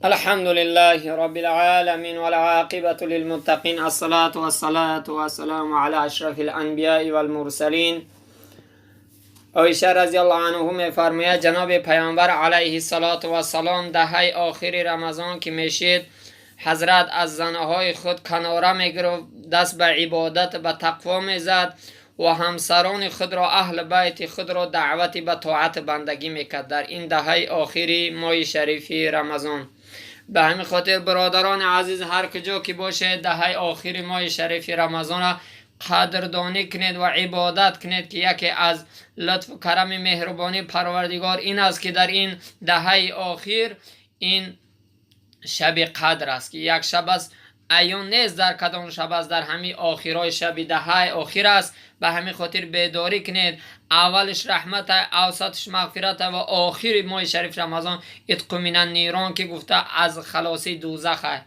الحمد لله رب العالمين والعاقبة للمتقين الصلاة والسلام على اشرف الانبیاء والمرسلین. عایشه رضی الله عنها میفرماید جناب پیامبر علیه السلام دهه آخر رمضان که میشید حضرت از زنهای خود کناره میگرفت، دست به عبادت به تقوا میزد و همسران خود را اهل بیت خود را دعوت به طاعت بندگی میکرد در این دهه آخری ماه شریفی رمضان. به همین خاطر برادران عزیز هر کجا که باشه دهه آخری ماه شریفی رمضان قدردانی کنید و عبادت کنید که یکی از لطف و کرم مهربانی پروردگار این است که در این دهه آخر این شب قدر است که یک شب است، ایون نیست در کدام شب است، در همین آخرای شب دهه آخر است. به همین خاطر بیداری کنید، اولش رحمت، اوسطش مغفرت و آخر ماه شریف رمضان اتق من النیران که گفته از خلاصی دوزخ است.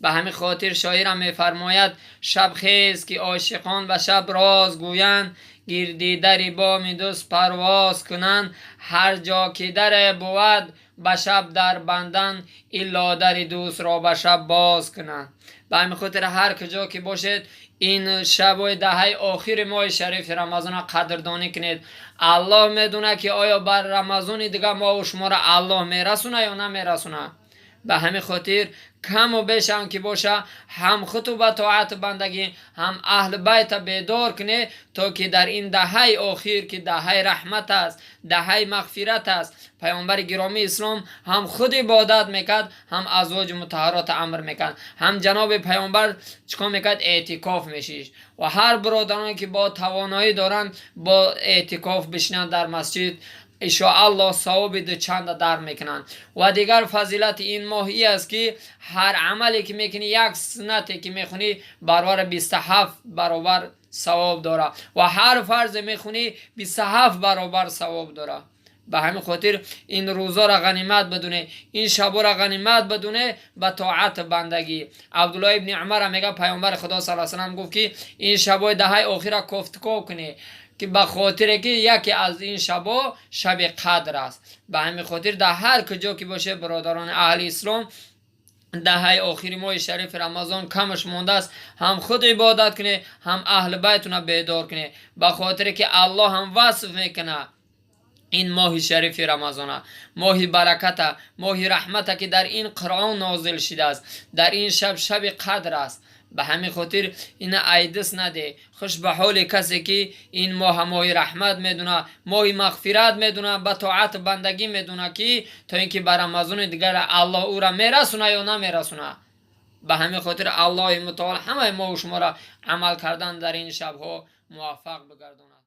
به همین خاطر شاعر میفرماید شب خیز که عاشقان و شب راز گویند، گردی در بام دوست پرواز کنند، هر جا که در بود به شب در بندن، الا در دوست را به شب باز کنند. به همین خاطر هر کجا که باشید این شب و دهه آخر ماه شریف رمضان قدردانی کنید. الله میدونه که آیا بر رمضان دیگه ما و شما را الله میرسونه یا نمیرسونه. به همین خاطر کم و بیش هم که باشه هم خطبه طاعت بندگی هم اهل بیت بیدار کنه تا که در این دهه آخر که دهه رحمت است، دهه مغفرت است، پیامبر گرامی اسلام هم خود عبادت میکرد هم ازواج مطهرات امر میکرد، هم جناب پیامبر چکار میکرد اعتکاف میشید و هر برادرانی که با توانایی دارن با اعتکاف بشینن در مسجد انشاءالله ثواب دو چند در میکنن. و دیگر فضیلت این ماهی است که هر عملی که میکنی یک سنتی که میخونی برابر 27 برابر ثواب داره و هر فرض میخونی 27 برابر ثواب داره. به همین خاطر این روزا را غنیمت بدونه، این شبا را غنیمت بدونه به طاعت بندگی. عبدالله ابن عمر میگه پیامبر خدا صلی الله علیه و سلم گفت که این شبای دهه آخر کوفتکو کنی که به خاطر که یکی از این شبا شب قدر است. به همین خاطر در هر کجا که باشه برادران اهل اسلام دهه آخری ماه شریف رمضان کمش مونده است، هم خود عبادت کنه هم اهل بیتون بیدار کنه، به خاطر که الله هم وصف میکنه این ماه شریف رمضان ماه برکت، ماه رحمت که در این قرآن نازل شده است، در این شب قدر است. به همین خاطر این ایدس نده، خوش به حال کسی که این ماه رحمت میدونه، ماه مغفرت میدونه، به طاعت بندگی میدونه که تا اینکه بر رمضان دیگر الله او را میرسونه یا نمیرسونه. به همین خاطر الله متعال همه ما و شما را عمل کردن در این شبها موفق بگردونه.